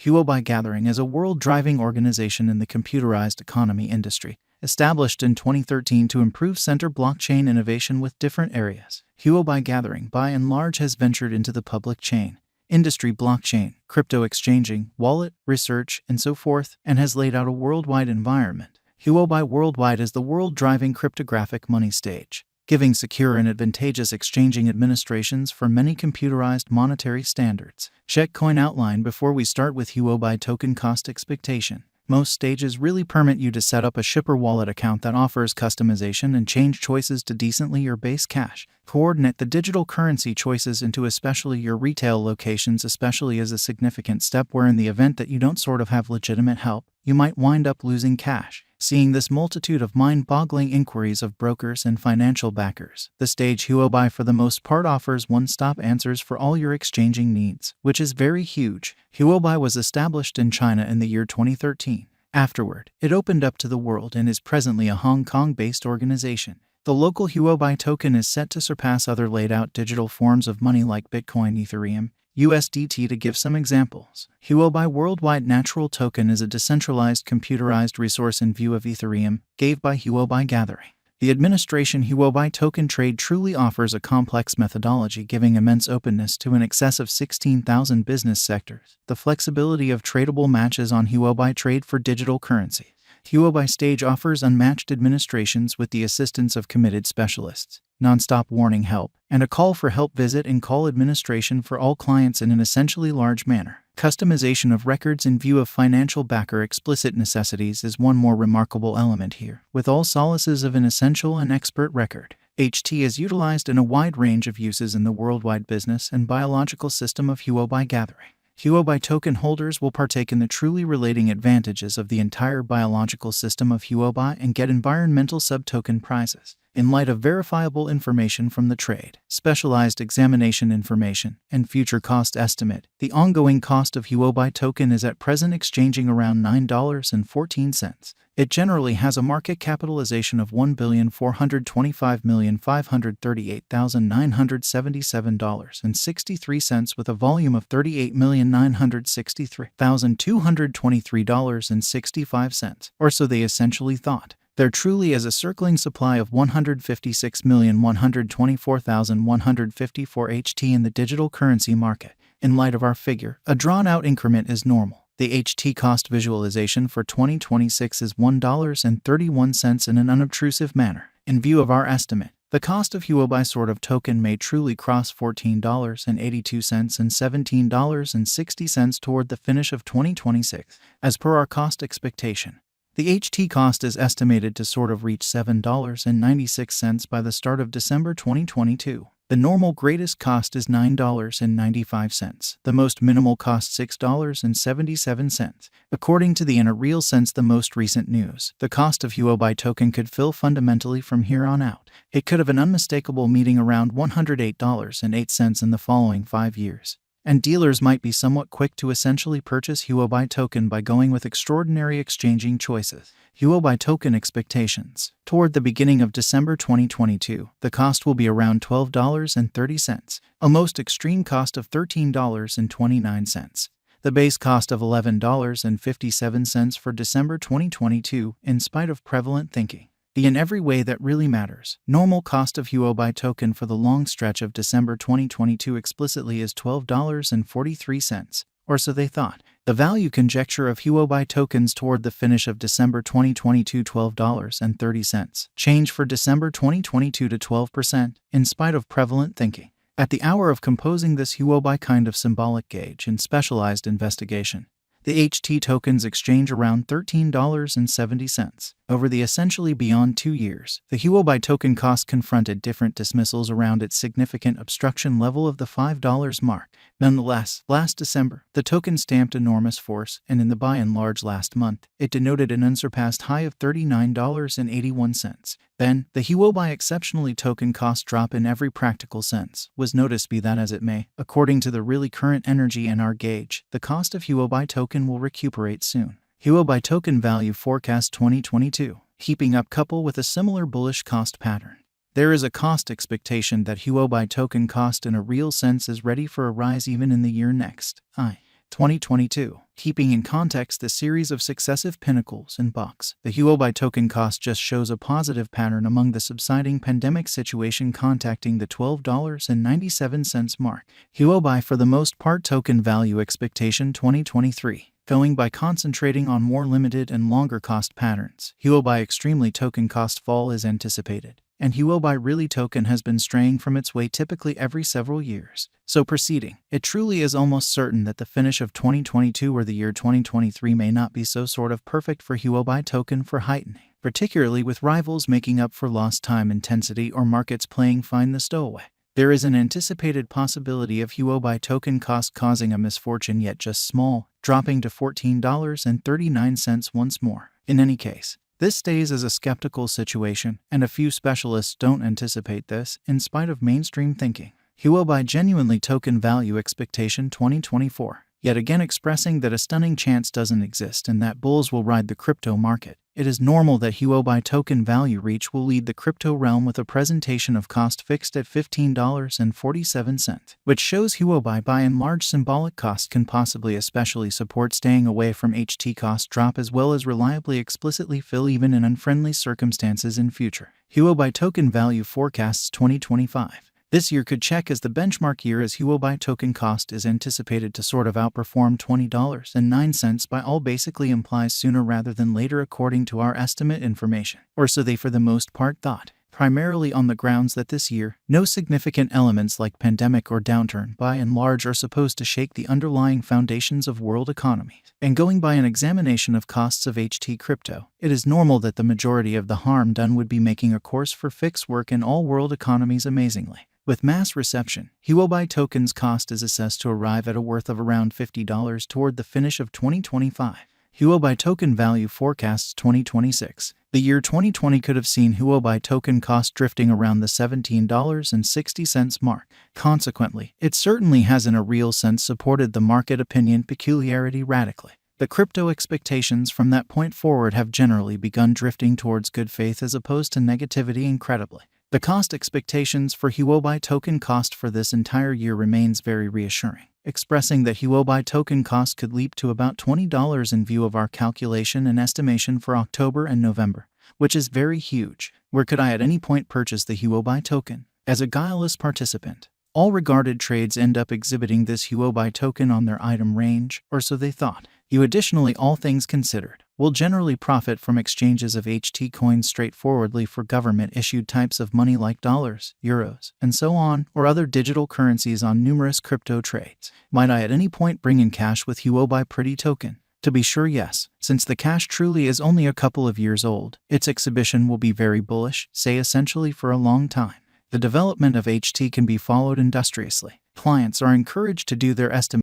Huobi Gathering is a world-driving organization in the computerized economy industry, established in 2013 to improve center blockchain innovation with different areas. Huobi Gathering, by and large, has ventured into the public chain, industry blockchain, crypto exchanging, wallet, research, and so forth, and has laid out a worldwide environment. Huobi Worldwide is the world-driving cryptographic money stage, giving secure and advantageous exchanging administrations for many computerized monetary standards. Check coin outline before we start with Huobi token cost expectation. Most stages really permit you to set up a shipper wallet account that offers customization and change choices to decently your base cash. Coordinate the digital currency choices into especially your retail locations, especially as a significant step where in the event that you don't sort of have legitimate help, you might wind up losing cash. Seeing this multitude of mind-boggling inquiries of brokers and financial backers, the stage Huobi for the most part offers one-stop answers for all your exchanging needs, which is very huge. Huobi was established in China in the year 2013. Afterward, it opened up to the world and is presently a Hong Kong-based organization. The local Huobi token is set to surpass other laid-out digital forms of money like Bitcoin, Ethereum, USDT to give some examples. Huobi Worldwide Natural Token is a decentralized computerized resource in view of Ethereum, gave by Huobi Gathering. The administration Huobi token trade truly offers a complex methodology giving immense openness to in excess of 16,000 business sectors. The flexibility of tradable matches on Huobi trade for digital currency. Huobi stage offers unmatched administrations with the assistance of committed specialists, non-stop warning help, and a call for help visit and call administration for all clients in an essentially large manner. Customization of records in view of financial backer explicit necessities is one more remarkable element here, with all solaces of an essential and expert record. HT is utilized in a wide range of uses in the worldwide business and biological system of Huobi Gathering. Huobi token holders will partake in the truly relating advantages of the entire biological system of Huobi and get environmental sub-token prizes. In light of verifiable information from the trade, specialized examination information, and future cost estimate, the ongoing cost of Huobi token is at present exchanging around $9.14. It generally has a market capitalization of $1,425,538,977.63 with a volume of $38,963,223.65, or so they essentially thought. There truly is a circling supply of 156,124,154 HT in the digital currency market. In light of our figure, a drawn-out increment is normal. The HT cost visualization for 2026 is $1.31 in an unobtrusive manner. In view of our estimate, the cost of Huobi sort of token may truly cross $14.82 and $17.60 toward the finish of 2026, as per our cost expectation. The HT cost is estimated to sort of reach $7.96 by the start of December 2022. The normal greatest cost is $9.95. The most minimal cost $6.77. According to the in a real sense the most recent news, the cost of Huobi token could fill fundamentally from here on out. It could have an unmistakable meeting around $108.08 in the following 5 years. And dealers might be somewhat quick to essentially purchase Huobi token by going with extraordinary exchanging choices. Huobi token expectations. Toward the beginning of December 2022, the cost will be around $12.30, a most extreme cost of $13.29. The base cost of $11.57 for December 2022, in spite of prevalent thinking. The in every way that really matters. Normal cost of Huobi token for the long stretch of December 2022 explicitly is $12.43, or so they thought. The value conjecture of Huobi tokens toward the finish of December 2022 $12.30. Change for December 2022 to 12%, in spite of prevalent thinking. At the hour of composing this Huobi kind of symbolic gauge and specialized investigation, the HT tokens exchange around $13.70. Over the essentially beyond 2 years, the Huobi token cost confronted different dismissals around its significant obstruction level of the $5 mark. Nonetheless, last December, the token stamped enormous force, and in the by and large last month, it denoted an unsurpassed high of $39.81. Then, the Huobi exceptionally token cost drop in every practical sense was noticed, be that as it may. According to the really current energy in our gauge, the cost of Huobi token will recuperate soon. Huobi token value forecast 2022, heaping up couple with a similar bullish cost pattern. There is a cost expectation that Huobi token cost in a real sense is ready for a rise even in the year next. 2022. Keeping in context the series of successive pinnacles and bucks, the Huobi token cost just shows a positive pattern among the subsiding pandemic situation, contacting the $12.97 mark. Huobi for the most part token value expectation 2023. Going by concentrating on more limited and longer cost patterns, Huobi extremely token cost fall is anticipated, and Huobi really token has been straying from its way typically every several years. So proceeding, it truly is almost certain that the finish of 2022 or the year 2023 may not be so sort of perfect for Huobi token for heightening, particularly with rivals making up for lost time intensity or markets playing find the stowaway. There is an anticipated possibility of Huobi token cost causing a misfortune, yet just small, dropping to $14.39 once more. In any case, this stays as a skeptical situation, and a few specialists don't anticipate this, in spite of mainstream thinking. Huobi genuinely token value expectation 2024, yet again expressing that a stunning chance doesn't exist and that bulls will ride the crypto market. It is normal that Huobi token value reach will lead the crypto realm with a presentation of cost fixed at $15.47, which shows Huobi by and large symbolic cost can possibly especially support staying away from HT cost drop, as well as reliably explicitly fill even in unfriendly circumstances in future. Huobi token value forecasts 2025. This year could check as the benchmark year, as Huobi token cost is anticipated to sort of outperform $20.09 by all, basically implies sooner rather than later according to our estimate information. Or so they for the most part thought, primarily on the grounds that this year, no significant elements like pandemic or downturn by and large are supposed to shake the underlying foundations of world economies. And going by an examination of costs of HT crypto, it is normal that the majority of the harm done would be making a course for fixed work in all world economies amazingly. With mass reception, Huobi token's cost is assessed to arrive at a worth of around $50 toward the finish of 2025. Huobi token value forecasts 2026. The year 2020 could have seen Huobi token cost drifting around the $17.60 mark. Consequently, it certainly has in a real sense supported the market opinion peculiarity radically. The crypto expectations from that point forward have generally begun drifting towards good faith as opposed to negativity incredibly. The cost expectations for Huobi token cost for this entire year remains very reassuring, expressing that Huobi token cost could leap to about $20 in view of our calculation and estimation for October and November, which is very huge. Where could I at any point purchase the Huobi token? As a guileless participant, all regarded trades end up exhibiting this Huobi token on their item range, or so they thought. You additionally, all things considered, will generally profit from exchanges of HT coins straightforwardly for government-issued types of money like dollars, euros, and so on, or other digital currencies on numerous crypto trades. Might I at any point bring in cash with Huobi pretty token? To be sure, yes. Since the cash truly is only a couple of years old, its exhibition will be very bullish, say essentially for a long time. The development of HT can be followed industriously. Clients are encouraged to do their estimate